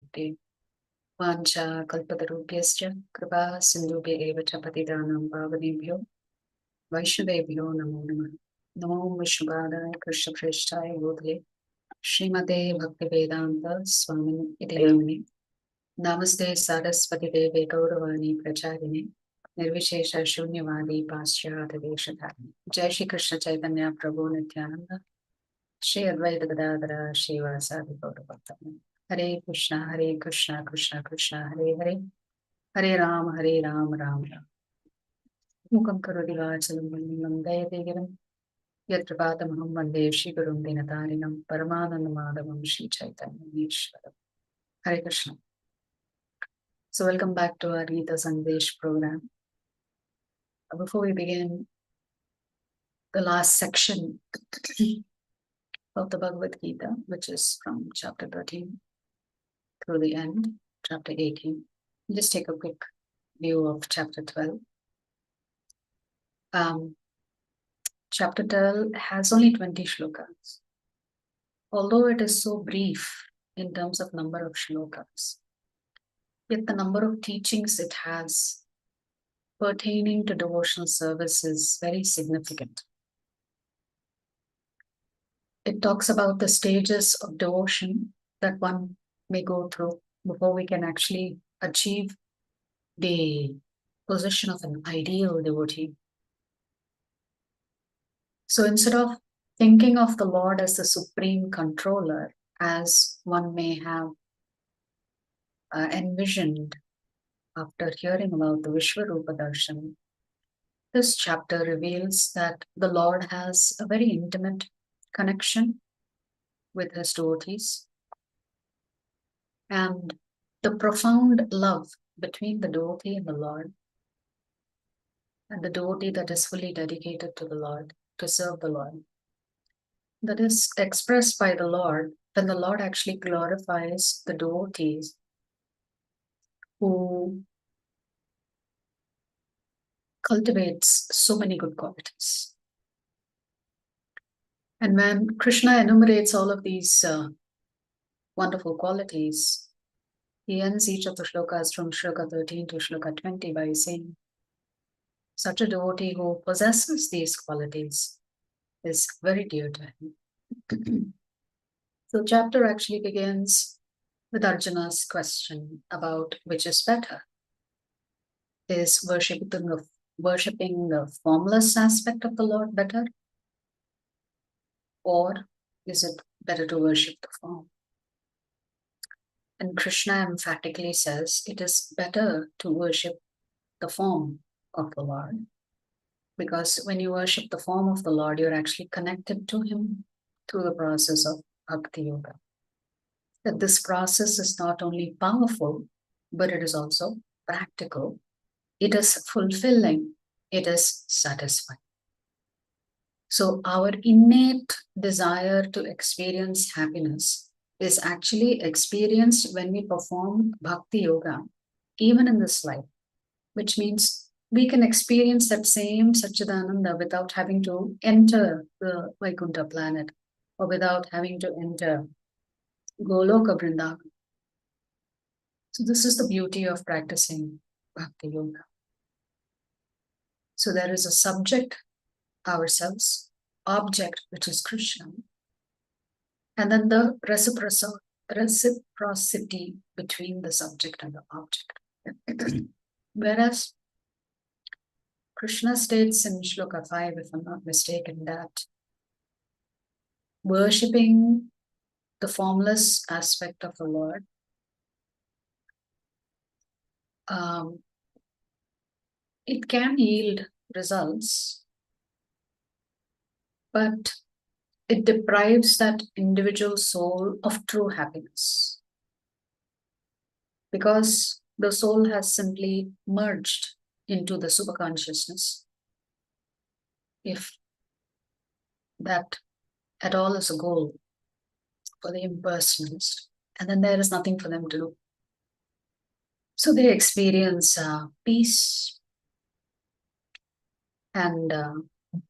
Siddhapradayate Vancha Kalpatarubhyascha Kripa Sindhubhya Eva Cha Patitanam Pavanebhyo Vaishnavebhyo Namo Namah. Namo Vishnupadaya Krishna Preshthaya Bodhale Srimate Bhaktivedanta Swamini Iti Namine Namaste Saraswati Deve Gauravani Pracharine Nirvishesha Shunyavadi Paschyata Deshatharine. Jai Shri Krishna Chaitanya Prabhu Nityananda Shri Advaita Gadadhara Shivasadi Gaurabhakta. Hare Krishna, Krishna Krishna, Hare Hare, Hare Ram, Ram Ram. Mukam Karoti Vachalam Vandam Dayadegaram Yatrapatamaham Vande Shri Gurum Dinatarinam Paramanandamadavam Shri Chaitanya Ishwaram. Hare Krishna. So welcome back to our Gita Sandesh program. Before we begin the last section of the Bhagavad Gita, which is from chapter 13 through the end, chapter 18, just take a quick view of chapter 12. Chapter 12 has only 20 shlokas. Although it is so brief in terms of number of shlokas, yet the number of teachings it has pertaining to devotional service is very significant. It talks about the stages of devotion that one may go through before we can actually achieve the position of an ideal devotee. So instead of thinking of the Lord as the supreme controller, as one may have envisioned after hearing about the Vishwarupa Darshan, this chapter reveals that the Lord has a very intimate connection with his devotees, and the profound love between the devotee and the Lord, and the devotee that is fully dedicated to the Lord, to serve the Lord, that is expressed by the Lord when the Lord actually glorifies the devotees who cultivates so many good qualities. And when Krishna enumerates all of these wonderful qualities, he ends each of the shlokas from shloka 13 to shloka 20 by saying, such a devotee who possesses these qualities is very dear to him. So chapter actually begins with Arjuna's question about which is better. Is worshipping the formless aspect of the Lord better? Or is it better to worship the form? And Krishna emphatically says it is better to worship the form of the Lord. Because when you worship the form of the Lord, you're actually connected to him through the process of Bhakti Yoga. That this process is not only powerful, but it is also practical. It is fulfilling. It is satisfying. So our innate desire to experience happiness is actually experienced when we perform Bhakti Yoga, even in this life, which means we can experience that same Satchidananda without having to enter the Vaikuntha planet or without having to enter Goloka Vrindavan. So this is the beauty of practicing Bhakti Yoga. So there is a subject, ourselves, object, which is Krishna, and then the reciprocity between the subject and the object. Whereas Krishna states in Shloka 5, if I'm not mistaken, that worshipping the formless aspect of the Lord it can yield results, but it deprives that individual soul of true happiness. Because the soul has simply merged into the superconsciousness. If that at all is a goal for the impersonalist, and then there is nothing for them to do. So they experience peace, and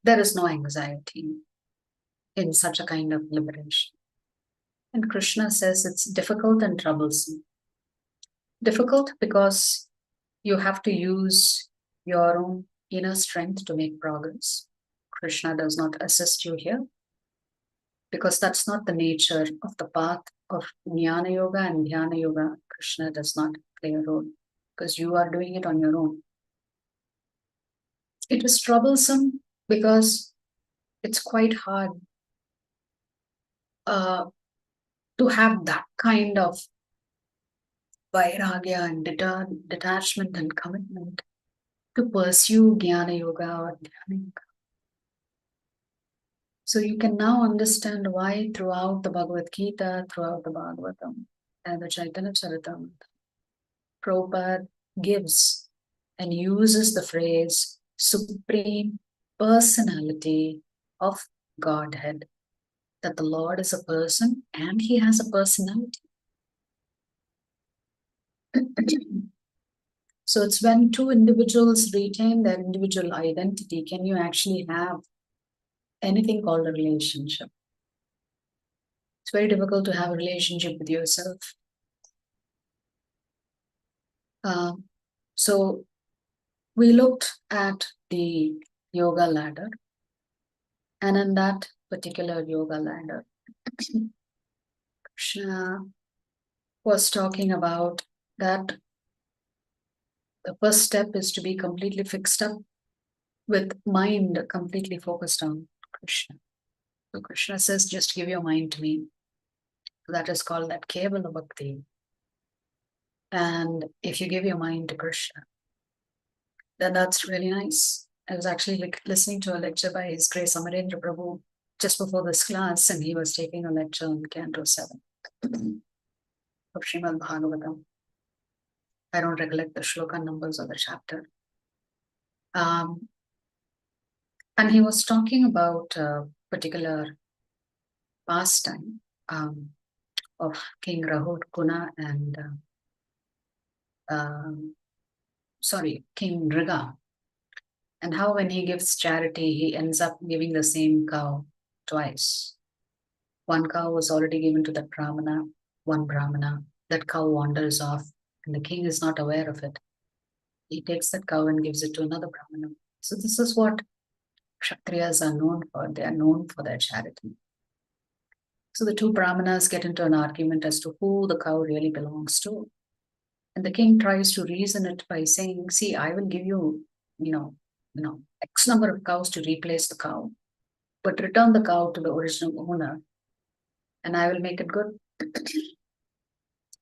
there is no anxiety in such a kind of liberation. And Krishna says it's difficult and troublesome. Difficult because you have to use your own inner strength to make progress. Krishna does not assist you here because that's not the nature of the path of Jnana Yoga and Dhyana Yoga. Krishna does not play a role because you are doing it on your own. It is troublesome because it's quite hard to have that kind of vairagya and detachment and commitment to pursue Jnana Yoga or Dhyana Yoga. So you can now understand why throughout the Bhagavad Gita, throughout the Bhagavatam, and the Chaitanya Charitamrita, Prabhupada gives and uses the phrase Supreme Personality of Godhead. That the Lord is a person and he has a personality. So it's when two individuals retain their individual identity, can you actually have anything called a relationship. It's very difficult to have a relationship with yourself. So we looked at the yoga ladder, and in that particular yoga ladder, Krishna was talking about that the first step is to be completely fixed up with mind completely focused on Krishna. So Krishna says, just give your mind to me. That is called that Kevala Bhakti. And if you give your mind to Krishna, then that's really nice. I was actually listening to a lecture by His Grace Amarendra Prabhu just before this class, and he was taking a lecture on Canto 7 of Srimad Bhagavatam. I don't recollect the shloka numbers of the chapter. And he was talking about a particular pastime of King Rahul Kuna and King Nriga, and how when he gives charity, he ends up giving the same cow twice. One cow was already given to that Brahmana, one Brahmana. That cow wanders off, and the king is not aware of it. He takes that cow and gives it to another Brahmana. So this is what Kshatriyas are known for. They are known for their charity. So the two Brahmanas get into an argument as to who the cow really belongs to. And the king tries to reason it by saying, see, I will give you, X number of cows to replace the cow, but return the cow to the original owner, and I will make it good.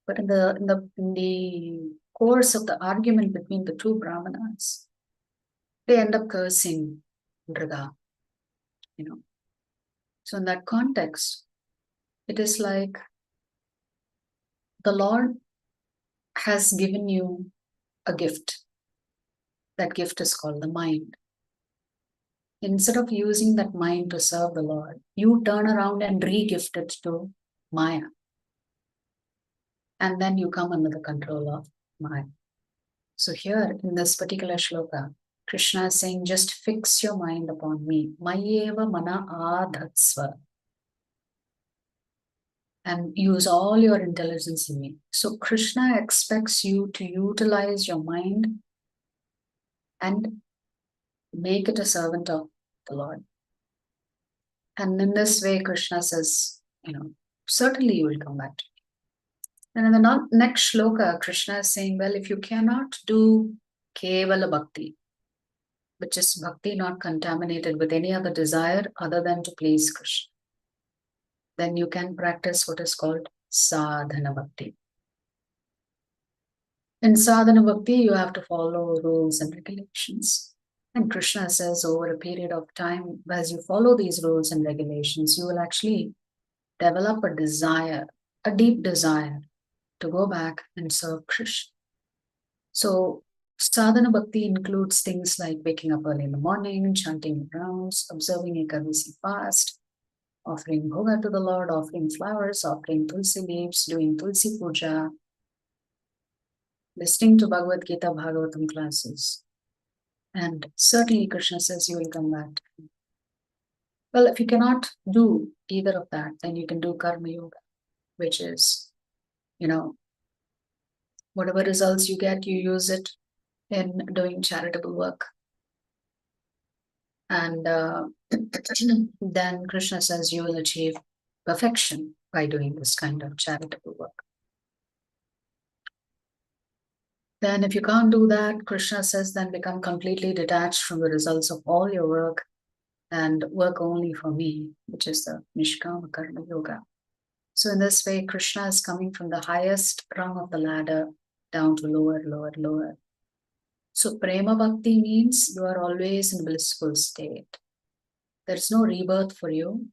But in the course of the argument between the two Brahmanas, they end up cursing Nriga. So in that context, it is like the Lord has given you a gift. That gift is called the mind. Instead of using that mind to serve the Lord, you turn around and re-gift it to Maya. And then you come under the control of Maya. So here in this particular shloka, Krishna is saying, just fix your mind upon me. Mayeva mana adhatsva. And use all your intelligence in me. So Krishna expects you to utilize your mind and make it a servant of the Lord. And in this way, Krishna says, certainly you will come back to me. And in the next shloka, Krishna is saying, well, if you cannot do Kevala Bhakti, which is bhakti not contaminated with any other desire other than to please Krishna, then you can practice what is called sadhana bhakti. In sadhana bhakti, you have to follow rules and regulations. And Krishna says over a period of time, as you follow these rules and regulations, you will actually develop a desire, a deep desire to go back and serve Krishna. So sadhana bhakti includes things like waking up early in the morning, chanting rounds, observing Ekadasi fast, offering bhoga to the Lord, offering flowers, offering tulsi leaves, doing tulsi puja, listening to Bhagavad Gita, Bhagavatam classes. And certainly Krishna says you will come back to him. Well, if you cannot do either of that, then you can do karma yoga, which is, Whatever results you get, you use it in doing charitable work. And then Krishna says you will achieve perfection by doing this kind of charitable work. Then if you can't do that, Krishna says then become completely detached from the results of all your work and work only for me, which is the Nishkama Karma Yoga. So in this way, Krishna is coming from the highest rung of the ladder down to lower, lower, lower. So Prema Bhakti means you are always in blissful state. There's no rebirth for you.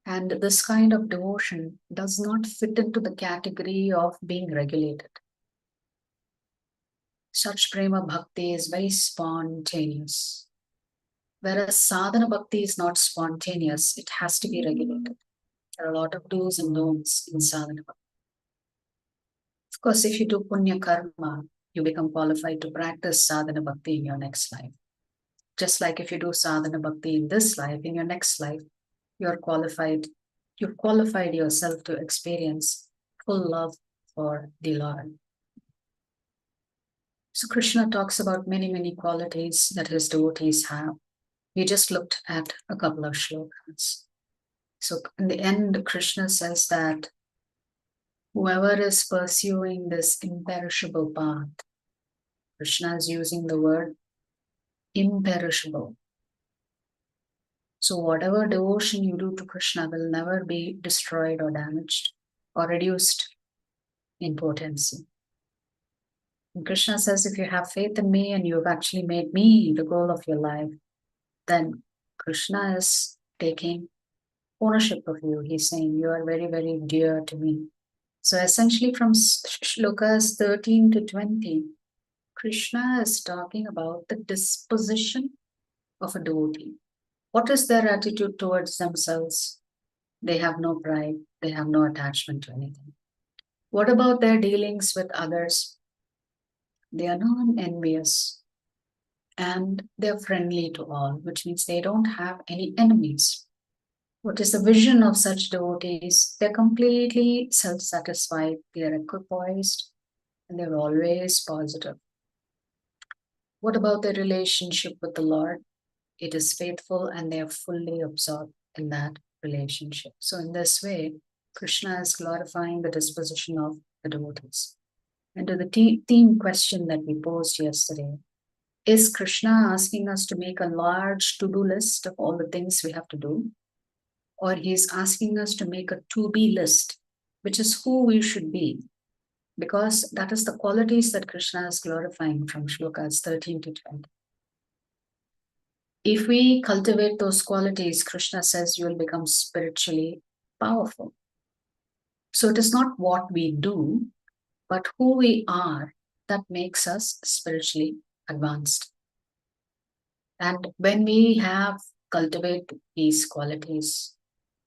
And this kind of devotion does not fit into the category of being regulated. Such Prema Bhakti is very spontaneous. Whereas sadhana bhakti is not spontaneous, it has to be regulated. There are a lot of do's and don'ts in sadhana bhakti. Of course, if you do punya karma, you become qualified to practice sadhana bhakti in your next life. Just like if you do sadhana bhakti in this life, in your next life, you've qualified yourself to experience full love for the Lord. So Krishna talks about many, many qualities that his devotees have. We just looked at a couple of shlokas. So in the end, Krishna says that whoever is pursuing this imperishable path, Krishna is using the word imperishable. So whatever devotion you do to Krishna will never be destroyed or damaged or reduced in potency. And Krishna says, if you have faith in me and you've actually made me the goal of your life, then Krishna is taking ownership of you. He's saying you are very, very dear to me. So essentially from shlokas 13 to 20, Krishna is talking about the disposition of a devotee. What is their attitude towards themselves? They have no pride. They have no attachment to anything. What about their dealings with others? They are non-envious and they're friendly to all, which means they don't have any enemies. What is the vision of such devotees? They're completely self-satisfied, they're equipoised, and they're always positive. What about their relationship with the Lord? It is faithful and they are fully absorbed in that relationship. So in this way, Krishna is glorifying the disposition of the devotees. And to the theme question that we posed yesterday, is Krishna asking us to make a large to-do list of all the things we have to do? Or he's asking us to make a to-be list, which is who we should be, because that is the qualities that Krishna is glorifying from shlokas 13 to 20. If we cultivate those qualities, Krishna says you will become spiritually powerful. So it is not what we do, but who we are that makes us spiritually advanced. And when we have cultivated these qualities,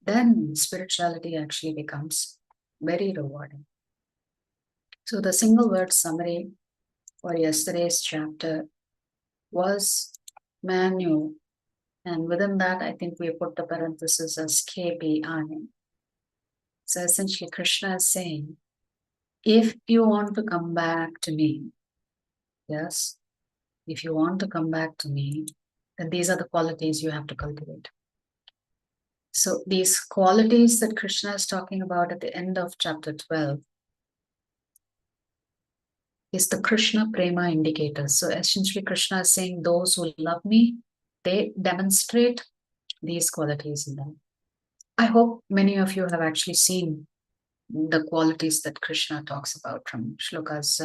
then spirituality actually becomes very rewarding. So the single word summary for yesterday's chapter was manual. And within that, I think we put the parenthesis as KPI. So essentially, Krishna is saying, if you want to come back to me, yes, if you want to come back to me, then these are the qualities you have to cultivate. So these qualities that Krishna is talking about at the end of chapter 12 is the Krishna Prema indicator. So essentially, Krishna is saying those who love me, they demonstrate these qualities in them. I hope many of you have actually seen the qualities that Krishna talks about from shlokas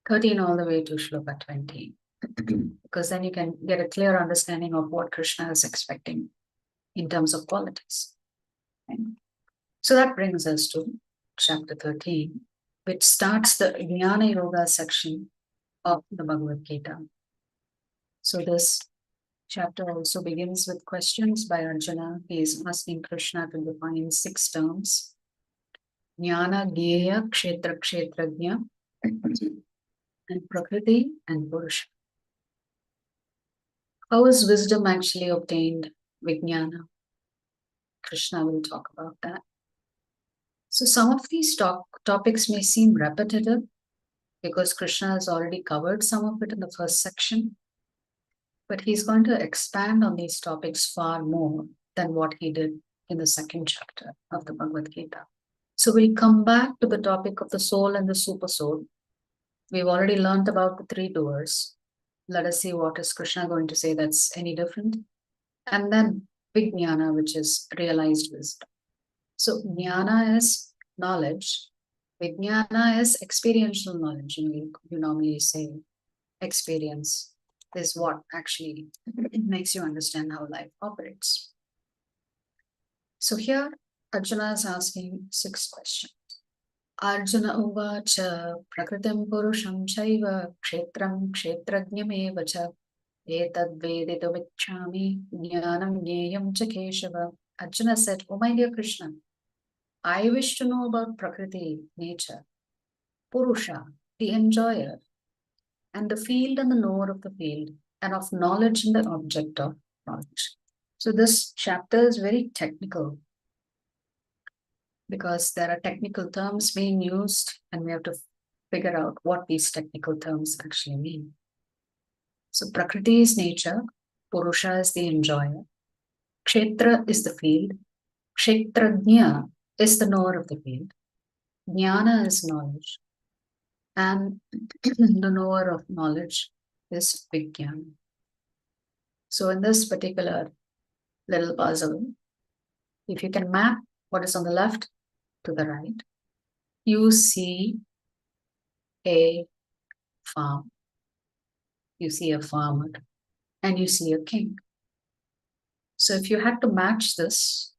13 all the way to shloka 20. Because then you can get a clear understanding of what Krishna is expecting in terms of qualities. Okay? So that brings us to chapter 13, which starts the Jnana Yoga section of the Bhagavad Gita. So this chapter also begins with questions by Arjuna. He is asking Krishna to define 6 terms: Jnana, Gyeya, Kshetra, Kshetrajna, and Prakriti and Purusha. How is wisdom actually obtained? Vijnana. Krishna will talk about that. So some of these topics may seem repetitive because Krishna has already covered some of it in the first section, but he's going to expand on these topics far more than what he did in the second chapter of the Bhagavad Gita. So we'll come back to the topic of the soul and the super soul. We've already learned about the three doers. Let us see what is Krishna going to say that's any different. And then Vijnana, which is realized wisdom. So Jnana is knowledge. Vijnana is experiential knowledge. You normally say experience is what actually makes you understand how life operates. So here Arjuna is asking 6 questions. Arjuna uvacha prakritim purusham chaiva kshetram kshetrajnam evacha etad veditavicchami jnanam jneyam cha keshava. Arjuna said, "Oh my dear Krishna, I wish to know about Prakriti, nature, Purusha, the enjoyer, and the field and the knower of the field, and of knowledge and the object of knowledge." So this chapter is very technical because there are technical terms being used and we have to figure out what these technical terms actually mean. So Prakriti is nature, Purusha is the enjoyer, Kshetra is the field, Kshetrajna is the knower of the field, Jnana is knowledge, and the knower of knowledge is Vijnana. So in this particular little puzzle, if you can map what is on the left to the right, you see a farm, you see a farmer, and you see a king. So if you had to match this,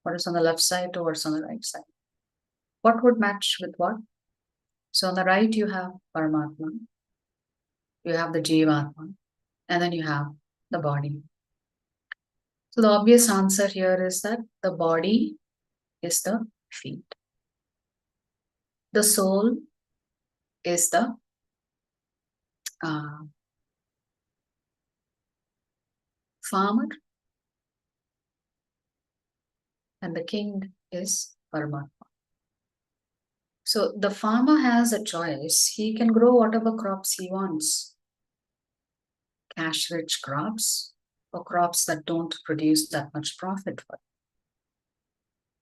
what is on the left side to what's on the right side, what would match with what? So on the right, you have Paramatma, you have the Jivatma, and then you have the body. So the obvious answer here is that the body is the field. The soul is the farmer, and the king is Paramatma. So the farmer has a choice. He can grow whatever crops he wants. Cash-rich crops or crops that don't produce that much profit for him.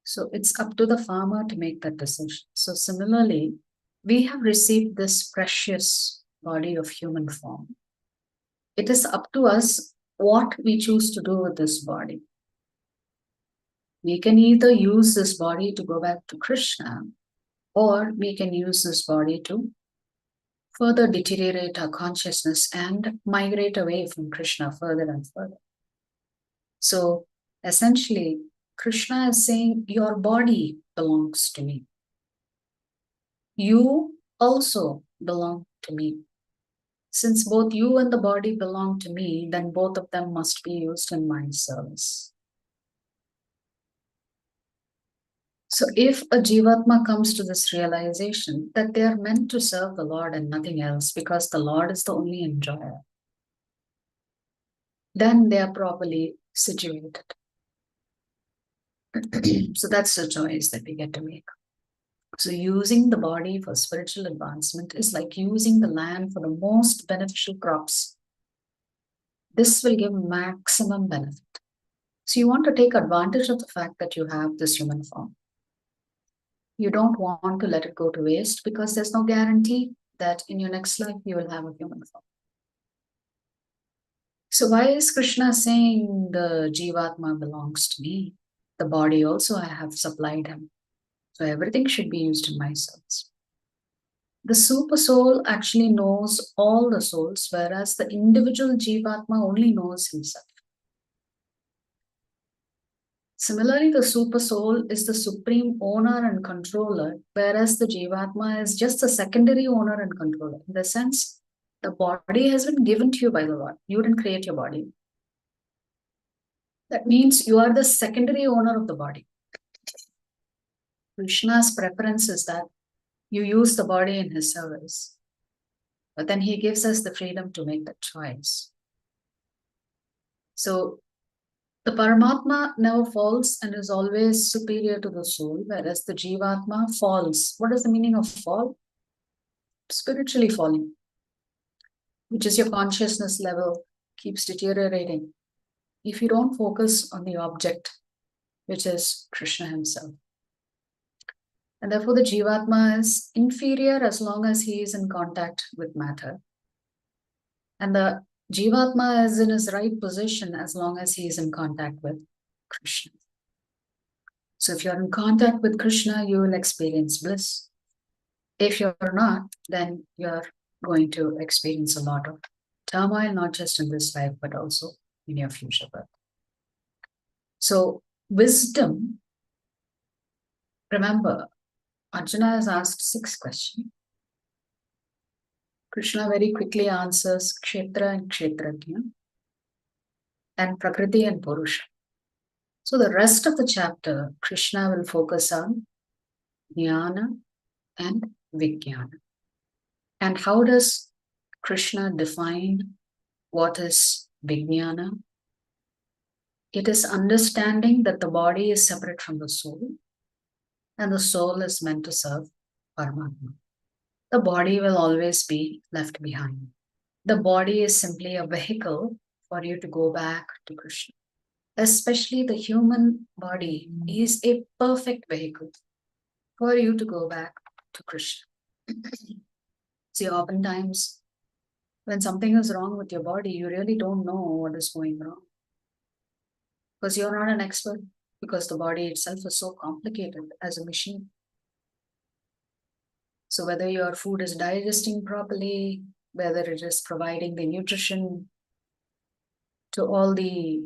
So it's up to the farmer to make that decision. So similarly, we have received this precious body of human form. It is up to us what we choose to do with this body. We can either use this body to go back to Krishna, or we can use this body to further deteriorate our consciousness and migrate away from Krishna further and further. So essentially, Krishna is saying, your body belongs to me. You also belong to me. Since both you and the body belong to me, then both of them must be used in my service. So if a Jivatma comes to this realization that they are meant to serve the Lord and nothing else because the Lord is the only enjoyer, then they are properly situated. So that's the choice that we get to make. So using the body for spiritual advancement is like using the land for the most beneficial crops. This will give maximum benefit. So you want to take advantage of the fact that you have this human form. You don't want to let it go to waste because there's no guarantee that in your next life you will have a human form. So why is Krishna saying the Jivatma belongs to me? The body also I have supplied him. So everything should be used in my service. The super soul actually knows all the souls, whereas the individual Jivatma only knows himself. Similarly, the super soul is the supreme owner and controller, whereas the Jivatma is just a secondary owner and controller. In the sense, the body has been given to you by the Lord. You didn't create your body. That means you are the secondary owner of the body. Krishna's preference is that you use the body in his service. But then he gives us the freedom to make that choice. So The Paramatma never falls and is always superior to the soul, whereas the Jivatma falls. What is the meaning of fall? Spiritually falling, which is your consciousness level keeps deteriorating if you don't focus on the object, which is Krishna himself. And therefore the Jivatma is inferior as long as he is in contact with matter. And the Jivatma is in his right position as long as he is in contact with Krishna. So if you're in contact with Krishna, you will experience bliss. If you're not, then you're going to experience a lot of turmoil, not just in this life, but also in your future birth. So wisdom, remember, Arjuna has asked 6 questions. Krishna very quickly answers Kshetra and Kshetrajna, and Prakriti and Purusha. So the rest of the chapter, Krishna will focus on Jnana and Vijnana. And how does Krishna define what is Vijnana? It is understanding that the body is separate from the soul, and the soul is meant to serve Paramatma. The body will always be left behind. The body is simply a vehicle for you to go back to Krishna. Especially the human body is a perfect vehicle for you to go back to Krishna. See, oftentimes when something is wrong with your body, you really don't know what is going wrong. Because you're not an expert, because the body itself is so complicated as a machine. So whether your food is digesting properly, whether it is providing the nutrition to all the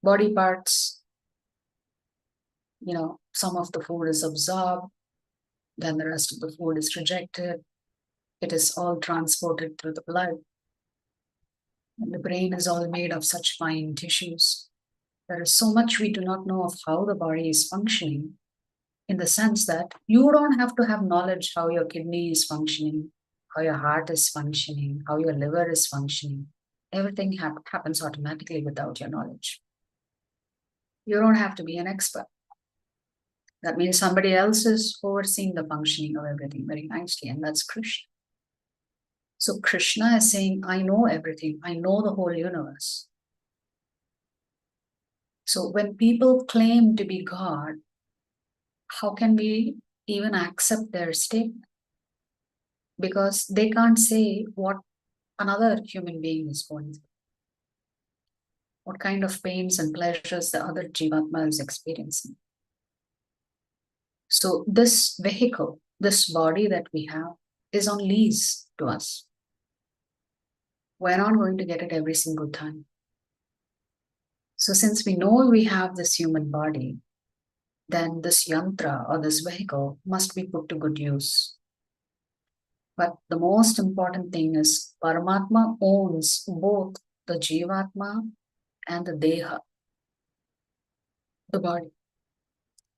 body parts, some of the food is absorbed, then the rest of the food is rejected. It is all transported through the blood. And the brain is all made of such fine tissues. There is so much we do not know of how the body is functioning, in the sense that you don't have to have knowledge how your kidney is functioning, how your heart is functioning, how your liver is functioning. Everything happens automatically without your knowledge. You don't have to be an expert. That means somebody else is overseeing the functioning of everything very nicely, and that's Krishna. So Krishna is saying, I know everything. I know the whole universe. So when people claim to be God, how can we even accept their statement? Because they can't say what another human being is going through, what kind of pains and pleasures the other Jivatma is experiencing. So this vehicle, this body that we have, is on lease to us. We're not going to get it every single time. So since we know we have this human body, then this yantra or this vehicle must be put to good use. But the most important thing is Paramatma owns both the Jivatma and the Deha, the body.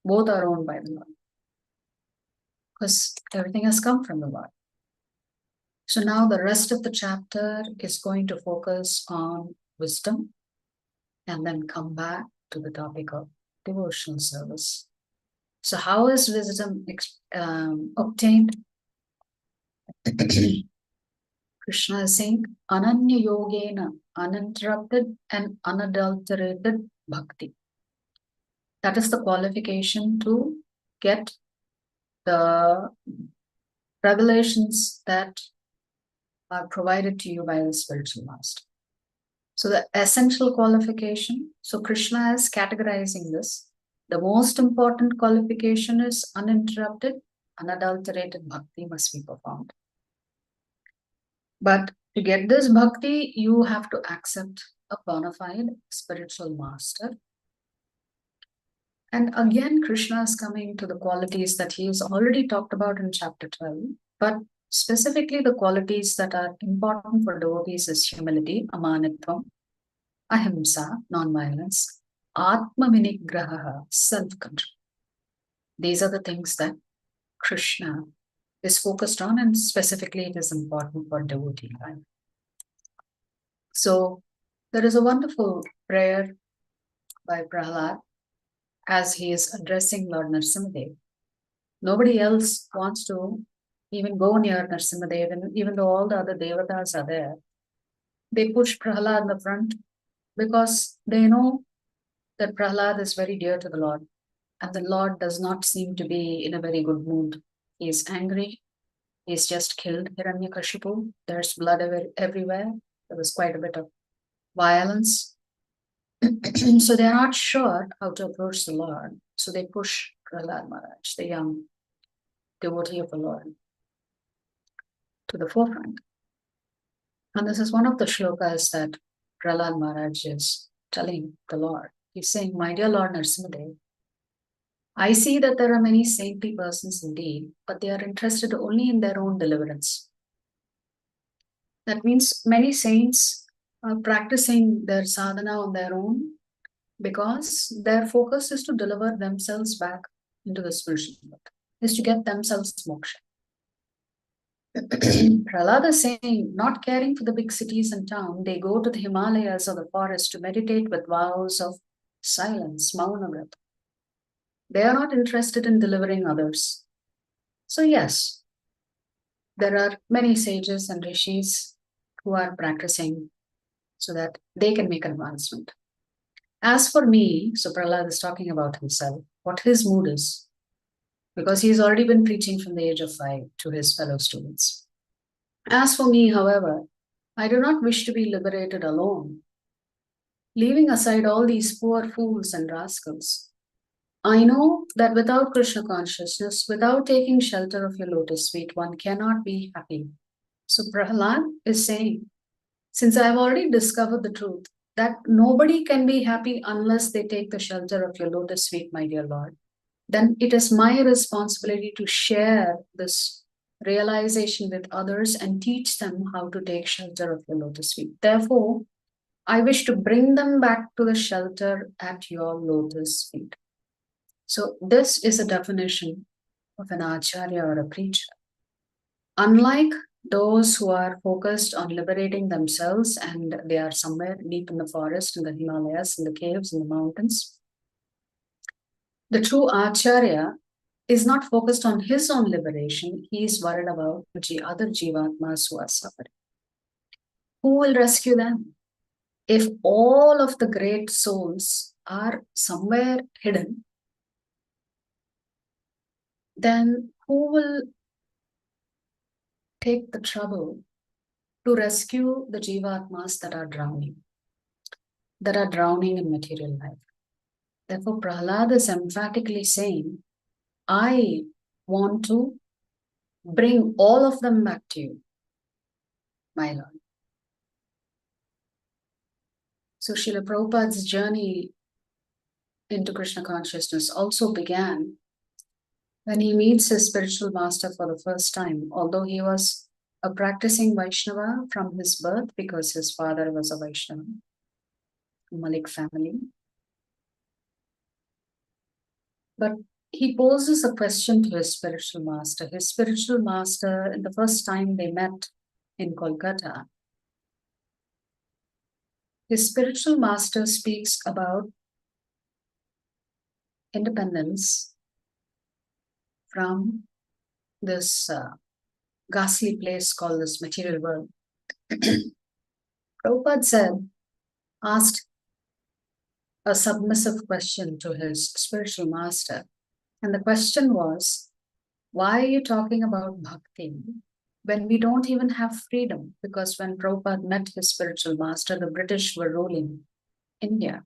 Both are owned by the Lord, because everything has come from the Lord. So now the rest of the chapter is going to focus on wisdom and then come back to the topic of devotional service. So how is wisdom obtained? Krishna is saying, Ananya Yogena, uninterrupted and unadulterated bhakti. That is the qualification to get the revelations that are provided to you by the spiritual master. So the essential qualification, so Krishna is categorizing this. The most important qualification is uninterrupted, unadulterated bhakti must be performed. But to get this bhakti, you have to accept a bona fide spiritual master. And again, Krishna is coming to the qualities that he has already talked about in chapter 12, but specifically the qualities that are important for devotees is humility, amanitvam, ahimsa, non-violence, atma vinigraha, self-control. These are the things that Krishna is focused on, and specifically it is important for devotee life. So There is a wonderful prayer by Prahlad as he is addressing Lord Narasimhadev. Nobody else wants to even go near Narasimhadev, and even though all the other devatas are there, they push Prahlad in the front because they know that Prahlad is very dear to the Lord, and the Lord does not seem to be in a very good mood. He is angry. He's just killed Hiranyakashipu. There's blood everywhere. There was quite a bit of violence. So they're not sure how to approach the Lord. So they push Prahlad Maharaj, the young devotee of the Lord, to the forefront. And this is one of the shlokas that Prahlad Maharaj is telling the Lord. He's saying, my dear Lord Narasimhadev, I see that there are many saintly persons indeed, but they are interested only in their own deliverance. That means many saints are practicing their sadhana on their own because their focus is to deliver themselves back into the spiritual world, is to get themselves moksha. Prahlad is saying, not caring for the big cities and town, they go to the Himalayas or the forest to meditate with vows of silence, mauna vrata. They are not interested in delivering others. So yes, there are many sages and rishis who are practicing so that they can make an advancement. As for me, so Prahlad is talking about himself, what his mood is, because he's already been preaching from the age of 5 to his fellow students. As for me, however, I do not wish to be liberated alone. Leaving aside all these poor fools and rascals, I know that without Krishna consciousness, without taking shelter of your lotus feet, one cannot be happy. So Prahlad is saying, since I have already discovered the truth, that nobody can be happy unless they take the shelter of your lotus feet, my dear Lord, then it is my responsibility to share this realization with others and teach them how to take shelter of your lotus feet. Therefore, I wish to bring them back to the shelter at your lotus feet. So this is a definition of an acharya or a preacher. Unlike those who are focused on liberating themselves and they are somewhere deep in the forest, in the Himalayas, in the caves, in the mountains, the true acharya is not focused on his own liberation. He is worried about the other jivatmas who are suffering. Who will rescue them? If all of the great souls are somewhere hidden, then who will take the trouble to rescue the jivatmas that are drowning in material life? Therefore, Prahlad is emphatically saying, I want to bring all of them back to you, my Lord. So Srila Prabhupada's journey into Krishna consciousness also began when he meets his spiritual master for the first time, although he was a practicing Vaishnava from his birth because his father was a Vaishnava, Malik family. But he poses a question to his spiritual master. His spiritual master, in the first time they met in Kolkata, his spiritual master speaks about independence from this ghastly place called this material world. Prabhupada asked a submissive question to his spiritual master. And the question was, why are you talking about bhakti when we don't even have freedom? Because when Prabhupada met his spiritual master, the British were ruling India.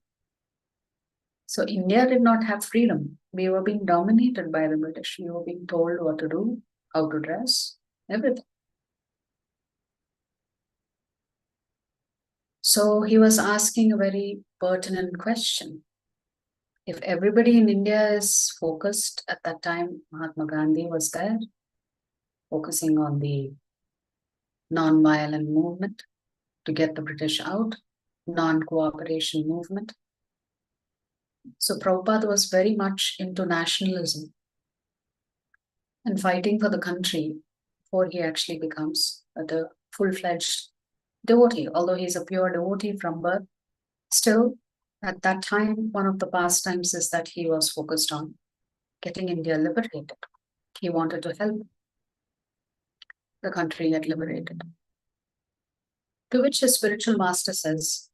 So India did not have freedom. We were being dominated by the British. We were being told what to do, how to dress, everything. So he was asking a very pertinent question. If everybody in India is focused, at that time Mahatma Gandhi was there, focusing on the non-violent movement to get the British out, non-cooperation movement. So Prabhupada was very much into nationalism and fighting for the country before he actually becomes a full-fledged devotee. Although he's a pure devotee from birth, Still, at that time, one of the pastimes is that he was focused on getting India liberated. He wanted to help the country get liberated. To which his spiritual master says,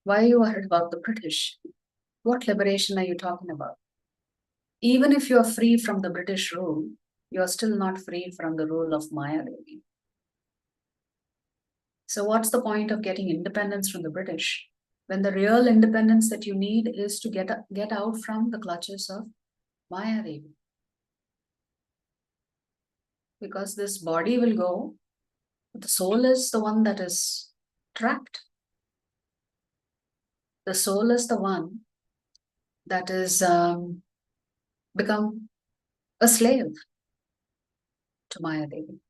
"Why are you worried about the British? What liberation are you talking about? Even if you are free from the British rule, you are still not free from the rule of Maya Devi. So what's the point of getting independence from the British when the real independence that you need is to get out from the clutches of Maya Devi? Because this body will go, but the soul is the one that is trapped. The soul is the one that is become a slave to Maya Devi."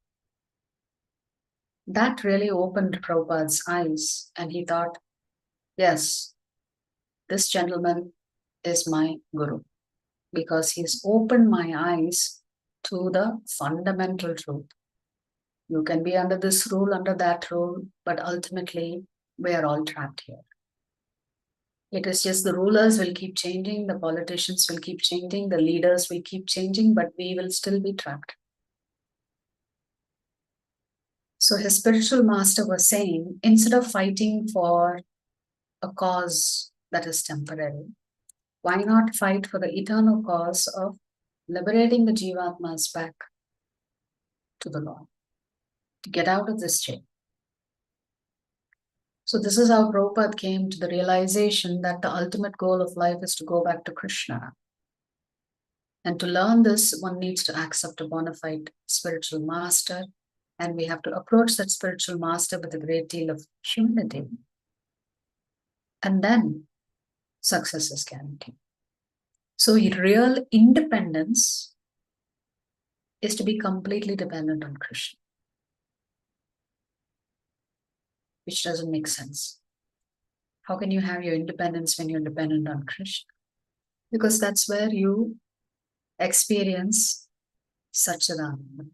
That really opened Prabhupada's eyes, and he thought, yes, this gentleman is my guru, because he's opened my eyes to the fundamental truth. You can be under this rule, under that rule, but ultimately we are all trapped here. It is just the rulers will keep changing, the politicians will keep changing, the leaders will keep changing, but we will still be trapped. So his spiritual master was saying, instead of fighting for a cause that is temporary, why not fight for the eternal cause of liberating the Jivatmas back to the Lord, to get out of this chain? So this is how Prabhupada came to the realization that the ultimate goal of life is to go back to Krishna. And to learn this, one needs to accept a bona fide spiritual master, and we have to approach that spiritual master with a great deal of humility. And then success is guaranteed. So real independence is to be completely dependent on Krishna, which doesn't make sense. How can you have your independence when you're dependent on Krishna? Because that's where you experience Satchidananda.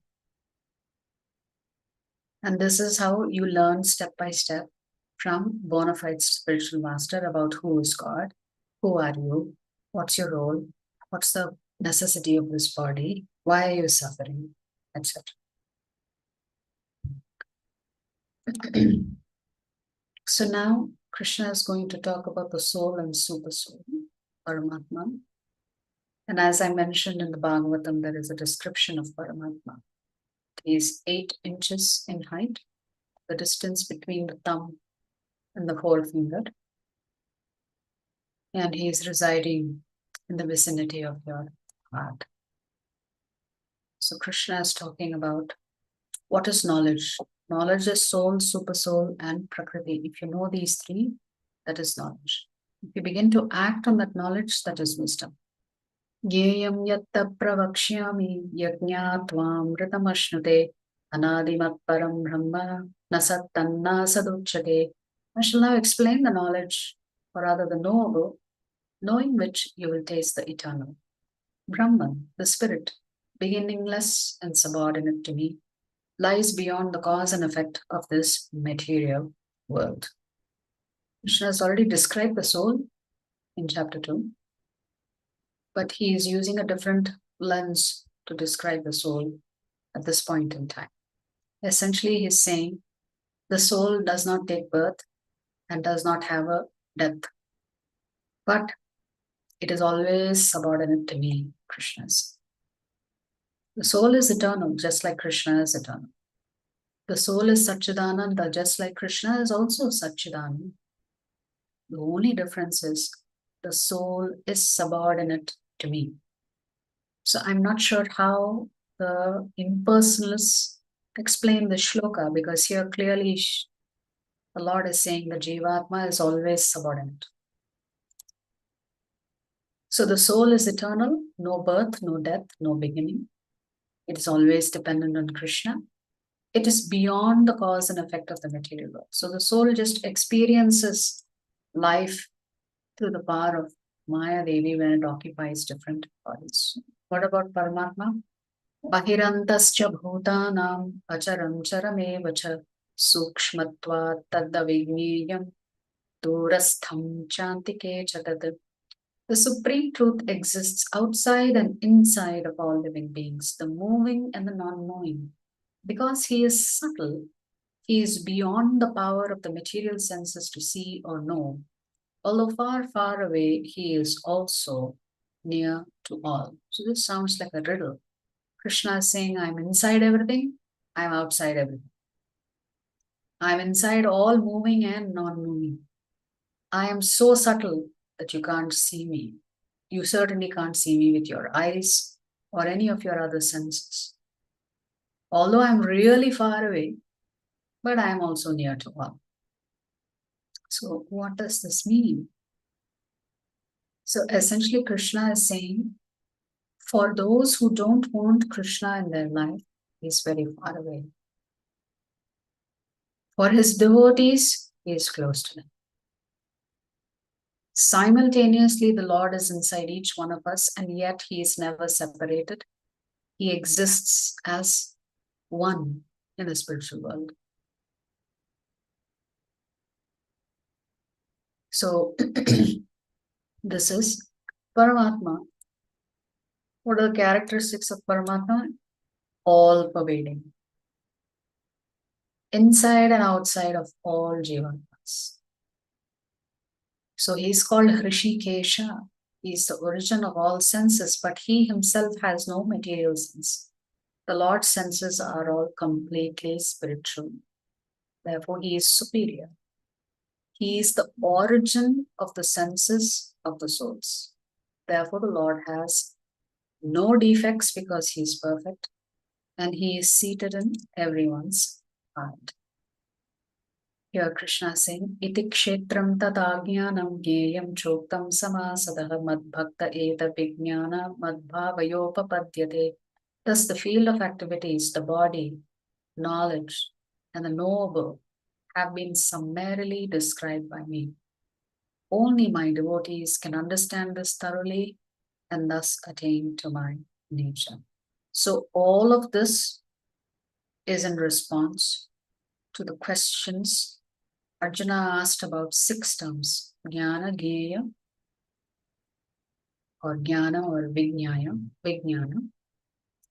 And this is how you learn step by step from bona fide spiritual master about who is God, who are you, what's your role, what's the necessity of this body, why are you suffering, etc. So now Krishna is going to talk about the soul and super soul, Paramatma. And as I mentioned in the Bhagavatam, there is a description of Paramatma. He is 8 inches in height, the distance between the thumb and the forefinger. And he is residing in the vicinity of your heart. So Krishna is talking about what is knowledge. Knowledge is soul, super soul, and Prakriti. If you know these 3, that is knowledge. If you begin to act on that knowledge, that is wisdom. Gyeyam yatta pravakshyami yajñātvām ritamashnute anādimat param brahma nasattanna saduchyate. I shall now explain the knowledge, or rather the knowable, knowing which you will taste the eternal. Brahman, the spirit, beginningless and subordinate to me, lies beyond the cause and effect of this material world. Krishna has already described the soul in chapter 2, but he is using a different lens to describe the soul at this point in time. Essentially, he's saying the soul does not take birth and does not have a death, but it is always subordinate to me, Krishna's. The soul is eternal, just like Krishna is eternal. The soul is Satchidananda, just like Krishna is also Satchidananda. The only difference is the soul is subordinate to me. So I'm not sure how the impersonalists explain the shloka, because here clearly the Lord is saying the Jivatma is always subordinate. So the soul is eternal, no birth, no death, no beginning. It is always dependent on Krishna. It is beyond the cause and effect of the material world. So the soul just experiences life through the power of Maya Devi when it occupies different bodies. What about Paramatma? Bahirantascha bhutanam acharam charamevacha sukshmatva tadavignyam Durastham Chantike Chatad. The Supreme Truth exists outside and inside of all living beings, the moving and the non-moving. Because he is subtle, he is beyond the power of the material senses to see or know. Although far, far away, he is also near to all. So this sounds like a riddle. Krishna is saying, I'm inside everything, I'm outside everything. I'm inside all moving and non-moving. I am so subtle that you can't see me. You certainly can't see me with your eyes or any of your other senses. Although I'm really far away, but I am also near to all. So what does this mean? So essentially Krishna is saying, for those who don't want Krishna in their life, he's very far away. For his devotees, he is close to them. Simultaneously, the Lord is inside each one of us, and yet he is never separated. He exists as one in the spiritual world. So, this is Paramatma. What are the characteristics of Paramatma? All pervading. Inside and outside of all Jivanas. So he's called Hrishikesha. He's the origin of all senses, but he himself has no material sense. The Lord's senses are all completely spiritual. Therefore, he is superior. He is the origin of the senses of the souls. Therefore, the Lord has no defects because he is perfect, and he is seated in everyone's heart. Here Krishna is saying, Iti kshetram tatagyanam gyeyam choktam samasadaha madbhakta eta vijnana madbhavayopapadyate. Thus the field of activities, the body, knowledge, and the knowable have been summarily described by me. Only my devotees can understand this thoroughly and thus attain to my nature. So all of this is in response to the questions Arjuna asked about 6 terms, Jnana, Gyeya, or Jnana or Vijnana,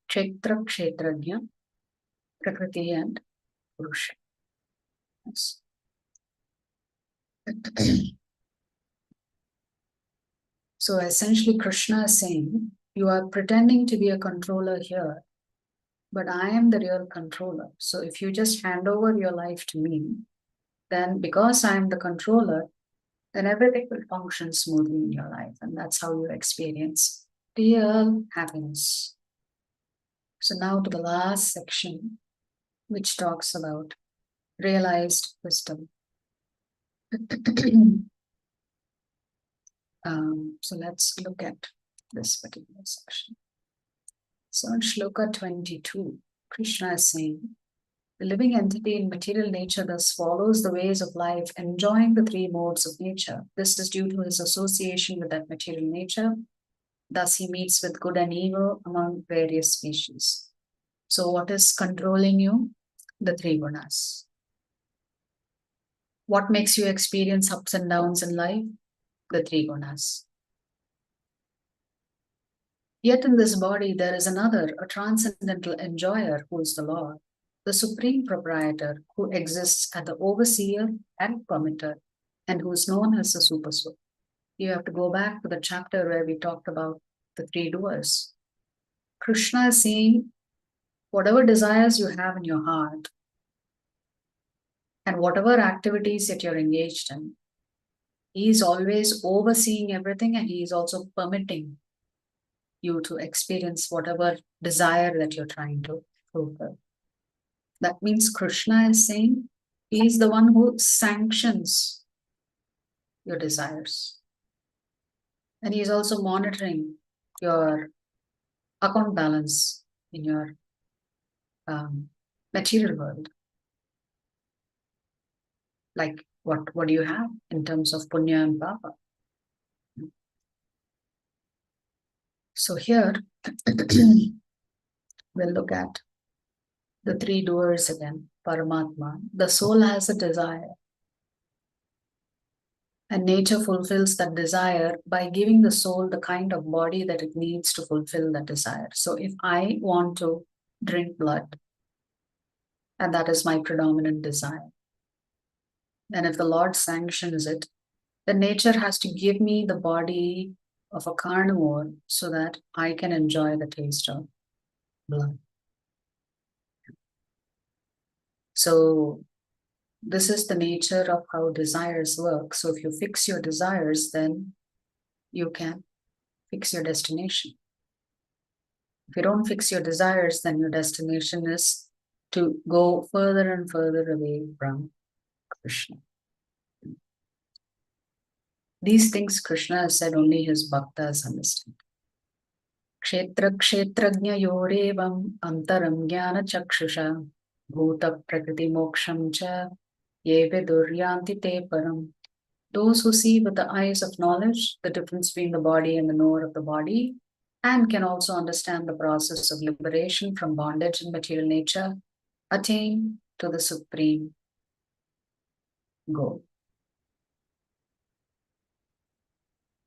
Kshetra, Kshetrajna, Prakriti and Purusha. Yes. So essentially Krishna is saying, you are pretending to be a controller here, but I am the real controller. So if you just hand over your life to me, then because I am the controller, then everything will function smoothly in your life. And that's how you experience real happiness. So now to the last section, which talks about realized wisdom. So let's look at this particular section. So in Shloka 22, Krishna is saying, the living entity in material nature thus follows the ways of life, enjoying the 3 modes of nature. This is due to his association with that material nature. Thus he meets with good and evil among various species. So what is controlling you? The 3 gunas. What makes you experience ups and downs in life? The 3 gunas. Yet in this body there is another, a transcendental enjoyer who is the Lord, the supreme proprietor who exists as the overseer and permitter and who is known as the supersoul. You have to go back to the chapter where we talked about the 3 doers. Krishna is saying, whatever desires you have in your heart and whatever activities that you're engaged in, he is always overseeing everything and he is also permitting you to experience whatever desire that you're trying to fulfill. That means Krishna is saying he is the one who sanctions your desires. And he is also monitoring your account balance in your material world. Like what do you have in terms of punya and papa? So here we'll look at the 3 doers again. Paramatma. The soul has a desire. And nature fulfills that desire by giving the soul the kind of body that it needs to fulfill that desire. So if I want to drink blood, and that is my predominant desire, and if the Lord sanctions it, then nature has to give me the body of a carnivore so that I can enjoy the taste of blood. So this is the nature of how desires work. So if you fix your desires, then you can fix your destination. If you don't fix your desires, then your destination is to go further and further away from Krishna. These things Krishna has said, only his bhaktas understand. Kshetra kshetrajna yorevam antaram jnana chakshusha bhuta prakriti moksham cha ye viduryanti te param. Those who see with the eyes of knowledge the difference between the body and the knower of the body, and can also understand the process of liberation from bondage and material nature, attain to the supreme goal.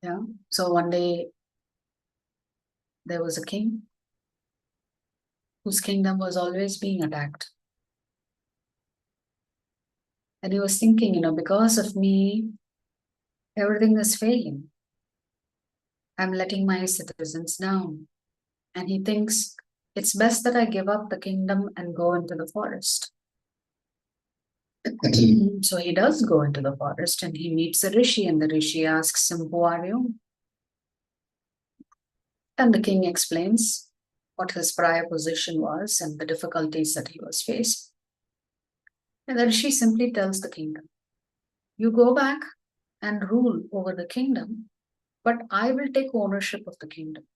Yeah. So one day there was a king whose kingdom was always being attacked. And he was thinking, because of me, everything is failing. I'm letting my citizens down. And he thinks it's best that I give up the kingdom and go into the forest. So he does go into the forest and he meets a rishi, and the rishi asks him, "Who are you?" And the king explains what his prior position was and the difficulties that he was facing. And the rishi simply tells the kingdom, "You go back and rule over the kingdom, but I will take ownership of the kingdom."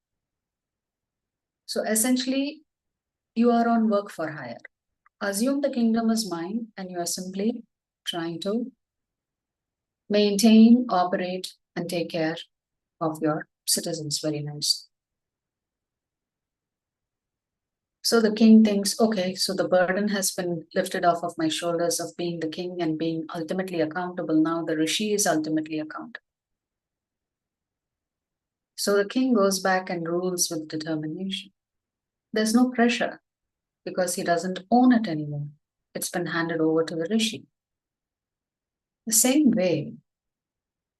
So essentially, you are on work for hire. Assume the kingdom is mine and you are simply trying to maintain, operate, and take care of your citizens very nice. So the king thinks, okay, so the burden has been lifted off of my shoulders of being the king and being ultimately accountable. Now the rishi is ultimately accountable. So the king goes back and rules with determination. There's no pressure because he doesn't own it anymore. It's been handed over to the rishi. The same way,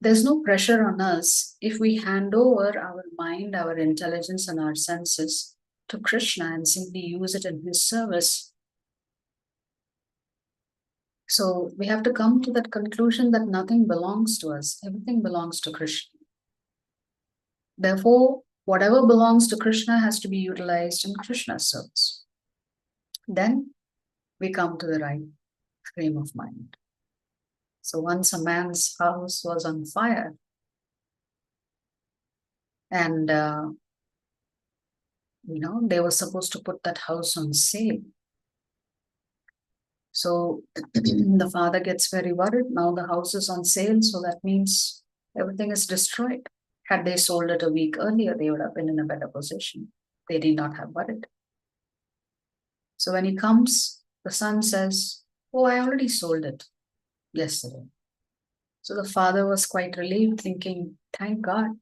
there's no pressure on us if we hand over our mind, our intelligence, and our senses to Krishna and simply use it in his service. So we have to come to that conclusion that nothing belongs to us. Everything belongs to Krishna. Therefore, whatever belongs to Krishna has to be utilized in Krishna's service. Then we come to the right frame of mind. So once a man's house was on fire, and they were supposed to put that house on sale. So the father gets very worried. Now the house is on sale, so that means everything is destroyed. Had they sold it a week earlier, they would have been in a better position. They did not have worried. So when he comes, the son says, "Oh, I already sold it yesterday." So the father was quite relieved, thinking, "Thank God.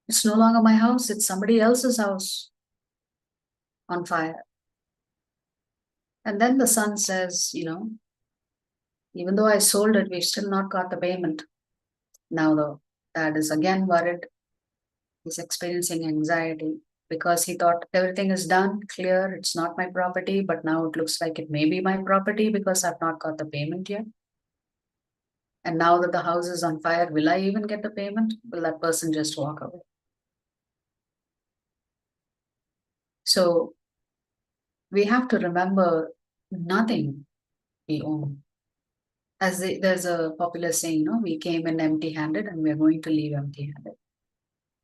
It's no longer my house, it's somebody else's house on fire." And then the son says, "Even though I sold it, we've still not got the payment." Now the dad is again worried. He's experiencing anxiety because he thought everything is done, clear, it's not my property, but now it looks like it may be my property because I've not got the payment yet. And now that the house is on fire, will I even get the payment? Will that person just walk away? So we have to remember nothing we own. There's a popular saying, we came in empty-handed and we're going to leave empty-handed.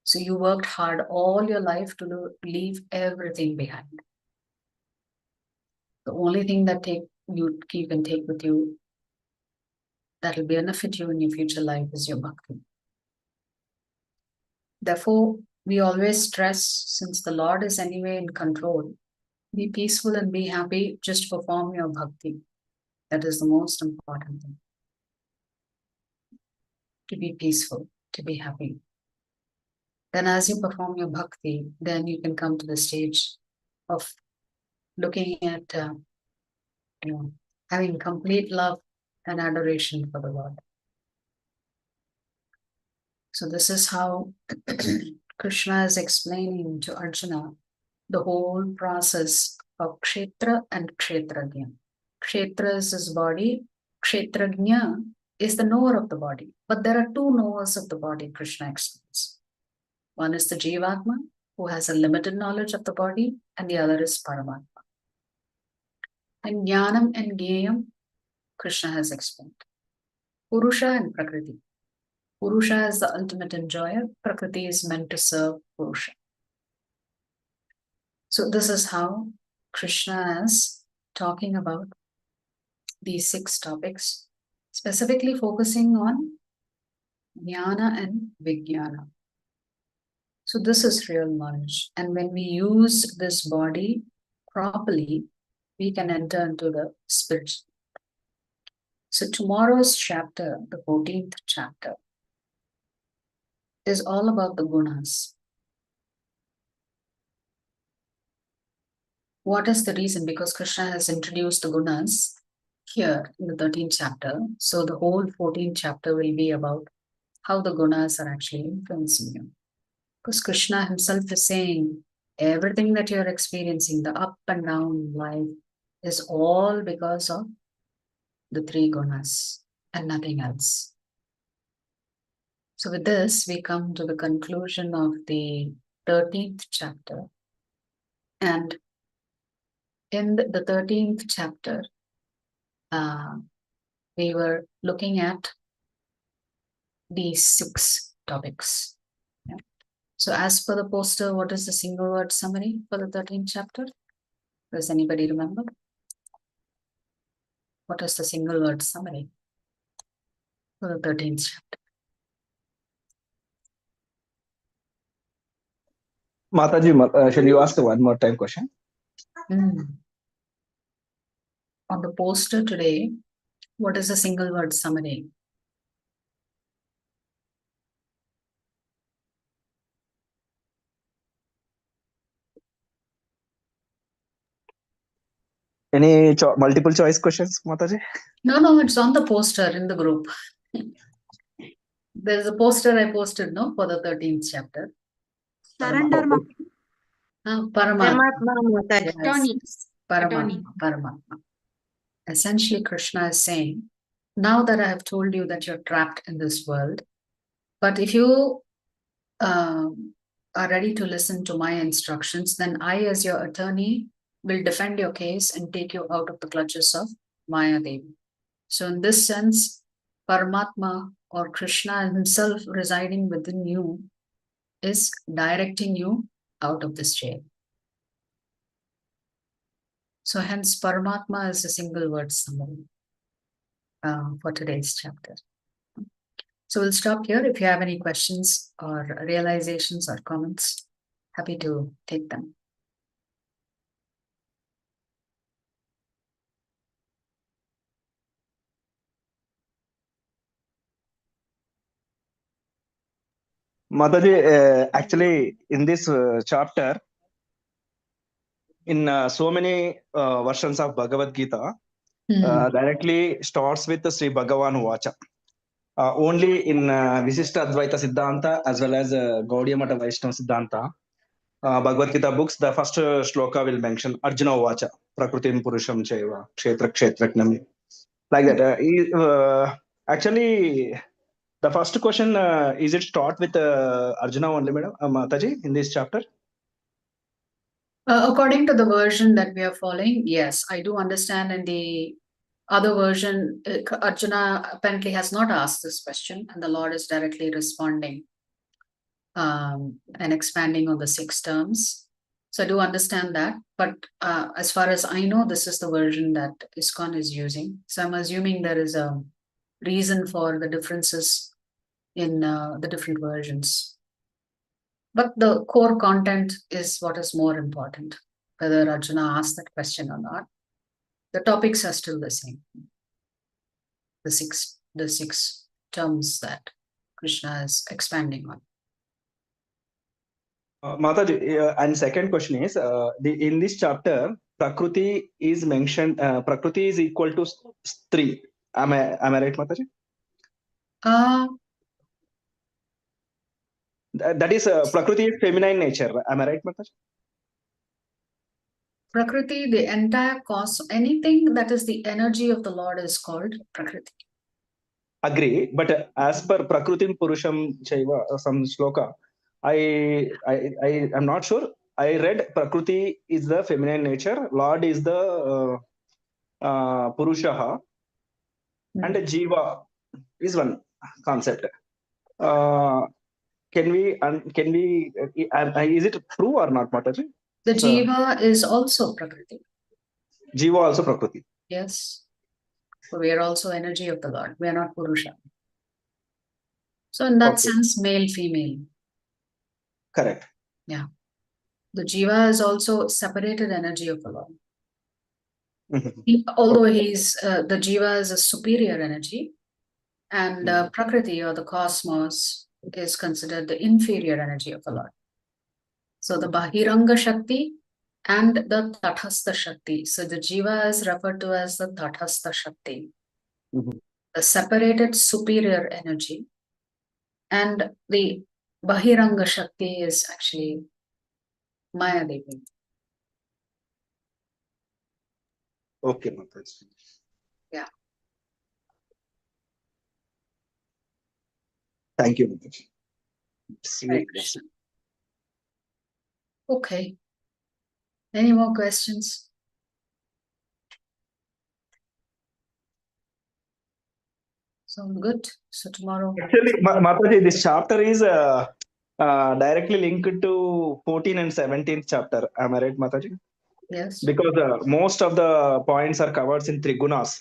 So you worked hard all your life to leave everything behind. The only thing that you keep and take with you that will benefit you in your future life is your bhakti. Therefore, we always stress, since the Lord is anyway in control, be peaceful and be happy, just perform your bhakti. That is the most important thing. to be peaceful, to be happy. Then as you perform your bhakti, then you can come to the stage of looking at, having complete love and adoration for the Lord. So this is how Krishna is explaining to Arjuna the whole process of Kshetra and Kshetrajna. Kshetra is his body. Kshetrajna is the knower of the body. But there are two knowers of the body, Krishna explains. One is the Jivatma, who has a limited knowledge of the body, and the other is Paramatma. And Jnanam and Gneyam, Krishna has explained. Purusha and Prakriti. Purusha is the ultimate enjoyer. Prakriti is meant to serve Purusha. So this is how Krishna is talking about these 6 topics, specifically focusing on Jnana and Vijnana. So this is real knowledge. And when we use this body properly, we can enter into the spiritual. So tomorrow's chapter, the 14th chapter, is all about the gunas. What is the reason? Because Krishna has introduced the gunas here in the 13th chapter. So the whole 14th chapter will be about how the gunas are actually influencing you. Because Krishna himself is saying, everything that you're experiencing, the up and down life, is all because of the 3 gunas and nothing else. So with this, we come to the conclusion of the 13th chapter. And in the 13th chapter, we were looking at these 6 topics. Yeah. So as per the poster, what is the single word summary for the 13th chapter? Does anybody remember? What is the single word summary for the 13th chapter? Mataji, shall you ask one more time question? On the poster today, what is the single word summary? Any multiple choice questions, Mataji? No, it's on the poster in the group. There's a poster I posted, no, for the 13th chapter. Surrender. Paramatma. Yes. Paramatma. Essentially, Krishna is saying, now that I have told you that you're trapped in this world, but if you are ready to listen to my instructions, then I, as your attorney, will defend your case and take you out of the clutches of Maya Devi. So in this sense, Paramatma or Krishna himself residing within you is directing you out of this jail. So hence Paramatma is a single word summary for today's chapter. So we'll stop here. If you have any questions or realizations or comments, happy to take them. Mataji, actually, in this chapter, in so many versions of Bhagavad Gita, directly starts with the Sri Bhagavan Vacha. Only in Visishta Advaita Siddhanta as well as Gaudiya Mata Vaishnava Siddhanta, Bhagavad Gita books, the first shloka will mention Arjuna Vacha, Prakritim Purusham Chaiva, Kshetra Kshetraknam. Like that. Actually, the first question, is it start with Arjuna only, madam, Mataji, in this chapter? According to the version that we are following, yes, I do understand. In the other version, Arjuna apparently has not asked this question, and the Lord is directly responding and expanding on the 6 terms. So I do understand that. But as far as I know, this is the version that ISKCON is using. So I'm assuming there is a reason for the differences in the different versions. But the core content is what is more important, whether Arjuna asked that question or not. The topics are still the same. The six terms that Krishna is expanding on. Mataji, and second question is, in this chapter, Prakriti is mentioned. Prakriti is equal to Stri. Am I right, Mataji? That is Prakriti is feminine nature. Am I right, Mataji? Prakriti, the entire cosmos, anything that is the energy of the Lord is called Prakriti. Agree, but as per Prakritim Purusham Chaiva, some shloka, I am not sure. I read Prakriti is the feminine nature, Lord is the Purushaha, and Jiva is one concept. Can we is it true or not, Mataji? The Jiva is also Prakriti. Jiva also Prakriti. Yes. We are also energy of the Lord. We are not Purusha. So in that sense, male, female. Correct. Yeah. The Jiva is also separated energy of the Lord. Although the Jiva is a superior energy, and Prakriti or the cosmos is considered the inferior energy of the Lord. So the Bahiranga Shakti and the Tathastha Shakti. So the Jiva is referred to as the Tathastha Shakti, the separated superior energy. And the Bahiranga Shakti is actually Maya Devi. Okay, Mataji. Yeah. Thank you, Mataji. Hare Krishna. Okay. Any more questions? Sound good? So tomorrow. Actually, Mataji, this chapter is directly linked to 14 and 17th chapter. Am I right, Mataji? Yes. Because most of the points are covered in Trigunas,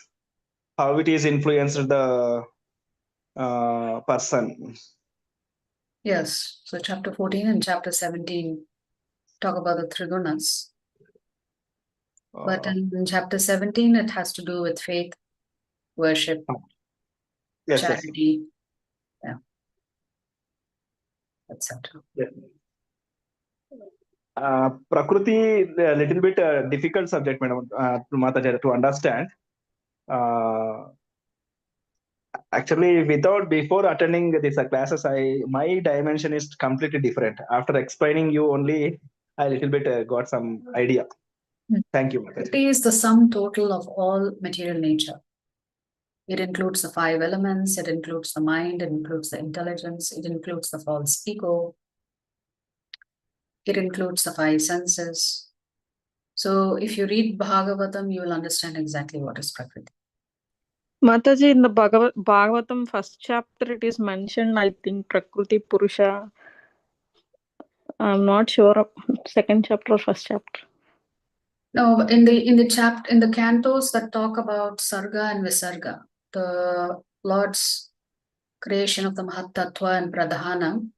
how it is influenced the person. Yes. So chapter 14 and chapter 17 talk about the Trigunas. But in chapter 17, it has to do with faith, worship, charity, yeah, etc. Yes. Prakriti, a little bit difficult subject, Madam Mataji, to understand. Actually, before attending these classes, my dimension is completely different. After explaining you only, I little bit got some idea. Thank you, Mataji. It is the sum total of all material nature. It includes the 5 elements, it includes the mind, it includes the intelligence, it includes the false ego, it includes the 5 senses. So if you read Bhagavatam, you will understand exactly what is Prakriti. Mataji, in the Bhagavatam first chapter, it is mentioned, I think, Prakriti Purusha. I'm not sure of second chapter or first chapter. No, in the cantos that talk about Sarga and Visarga, the Lord's creation of the Mahatattva and Pradhana,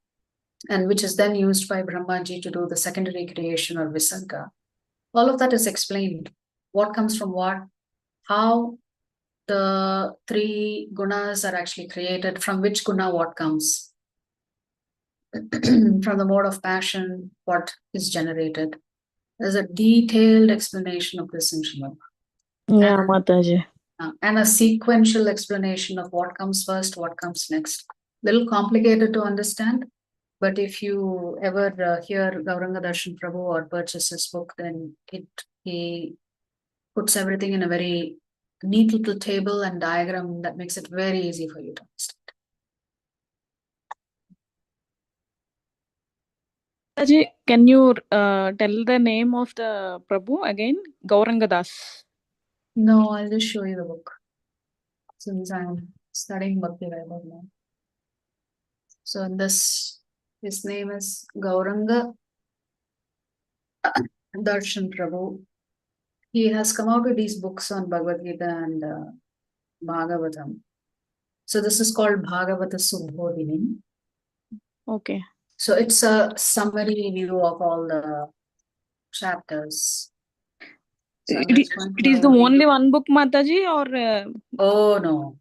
and which is then used by Brahmaji to do the secondary creation or Visarga. All of that is explained. What comes from what, how the 3 gunas are actually created, from which guna what comes. From the mode of passion, what is generated. There's a detailed explanation of this in Srimad Bhagavatam. Yeah, Mataji. And a sequential explanation of what comes first, what comes next. Little complicated to understand, but if you ever hear Gauranga Darshan Prabhu or purchase his book, then he puts everything in a very neat little table and diagram that makes it very easy for you to understand. Mataji, can you tell the name of the Prabhu again? Gauranga Das. No, I'll just show you the book, since I'm studying Bhakti Vaibhav now. So his name is Gauranga Darshan Prabhu. He has come out with these books on Bhagavad Gita and Bhagavatam. So this is called Bhagavata Subhodhini. Okay. So it's a summary view of all the chapters. So it is the only one book, Mataji, or? Oh no.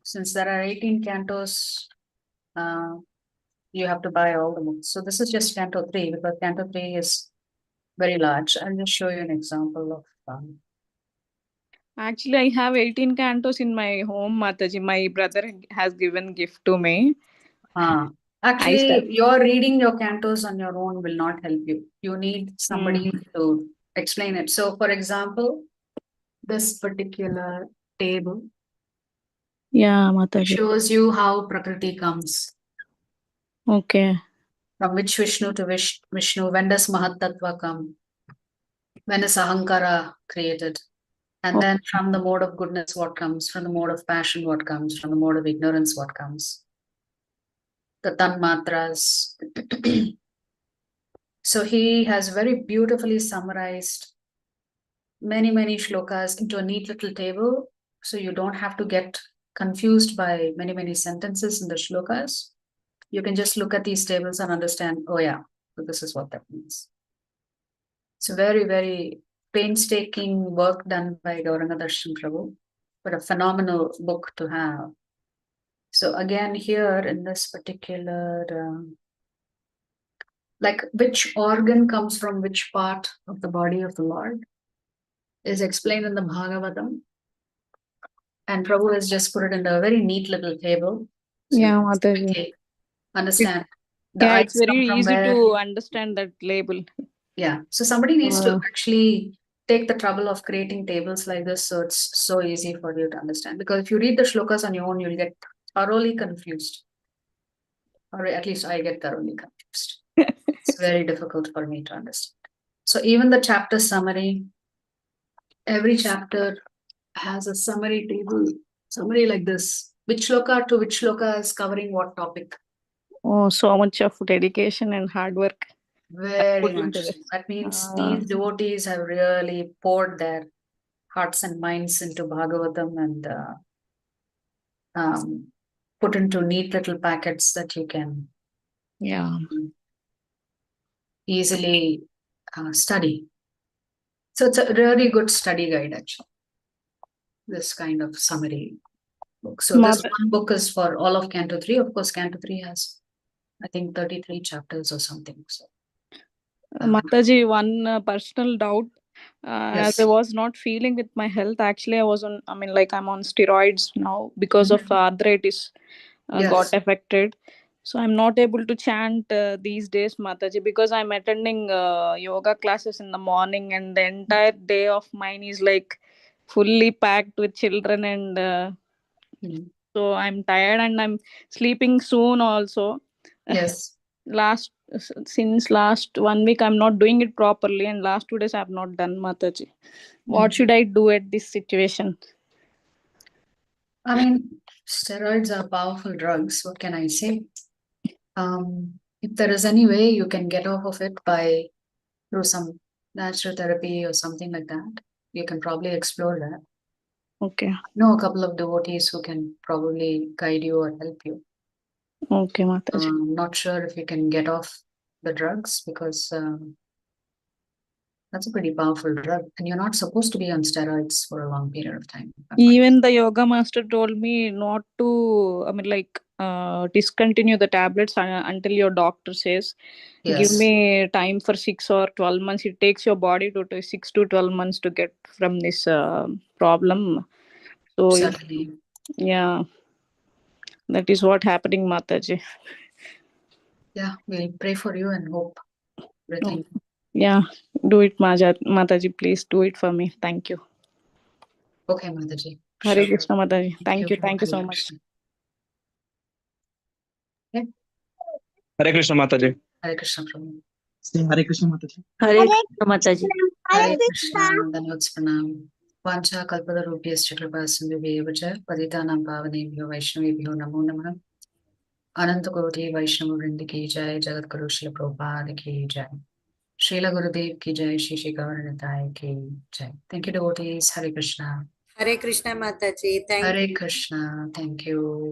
Since there are 18 cantos, you have to buy all the books. So this is just Canto 3 because Canto 3 is very large. I'll just show you an example of. Actually, I have 18 cantos in my home, Mataji. My brother has given gift to me. Actually, you're reading your cantos on your own will not help you. You need somebody to explain it. So, for example, this particular table Mataji. shows you how Prakriti comes. Okay. From which Vishnu to Vishnu, when does Mahatattva come? When is Ahankara created? And then from the mode of goodness, what comes? From the mode of passion, what comes? From the mode of ignorance, what comes? The Tanmatras. So he has very beautifully summarized many shlokas into a neat little table. So you don't have to get confused by many sentences in the shlokas. You can just look at these tables and understand, oh yeah, so this is what that means. It's a very painstaking work done by Gauranga Darshan Prabhu, but a phenomenal book to have. So again, here in this particular, like which organ comes from which part of the body of the Lord is explained in the Bhagavatam. And Prabhu has just put it in a very neat little table. So Mataji. Understand. It's very easy to understand that label. Yeah. So somebody needs to actually take the trouble of creating tables like this. So it's so easy for you to understand. Because if you read the shlokas on your own, you'll get thoroughly confused. Or at least I get thoroughly confused. It's very difficult for me to understand. So even the chapter summary, every chapter has a summary table, summary like this. Which shloka to which shloka is covering what topic? Oh, so much of dedication and hard work. Very much. That means these devotees have really poured their hearts and minds into Bhagavatam and put into neat little packets that you can easily study. So it's a really good study guide, actually. This kind of summary book. So this one book is for all of Canto 3. Of course, Canto 3 has, I think, 33 chapters or something. So, Mataji, one personal doubt. As I was not feeling with my health, actually, I'm on steroids now because of arthritis got affected. So I'm not able to chant these days, Mataji, because I'm attending yoga classes in the morning, and the entire day of mine is like fully packed with children, and so I'm tired and I'm sleeping soon also. Yes. Since last 1 week I'm not doing it properly, and last 2 days I have not done, Mataji. What should I do at this situation? I mean, steroids are powerful drugs. What can I say? If there is any way you can get off of it through some natural therapy or something like that, you can probably explore that. Okay. Know a couple of devotees who can probably guide you or help you. Okay, Mataji. I'm not sure if you can get off the drugs because that's a pretty powerful drug, and you're not supposed to be on steroids for a long period of time. Even the yoga master told me not to, discontinue the tablets until your doctor says. Give me time for 6 or 12 months. It takes your body to 6 to 12 months to get from this problem. So certainly. That is what happening, Mataji. Yeah, we'll pray for you and hope everything. Do it, Mataji. Please do it for me. Thank you. Okay, Mataji. Hare Krishna, Mataji. Thank you so much. Okay. Hare Krishna, Mataji. Hare Krishna, Prabhu. Hare Krishna, Mataji. Hare Krishna, Mataji. Hare Krishna, Dhanavad Pranam. Vancha kalpatarubhyascha kripasindhubhyev cha patitanam pavanebhyo vaishnavebhyo namo namah. Ananta Koti Vaishnava Vrindi ki jai, Jagat Guru Srila Prabhupada ki jai. Srila Gurudev ki jai, Shri Shri Gauranitai ki jai. Thank you, devotees. Hare Krishna. Hare Krishna, Mataji. Thank you. Hare Krishna. Thank you.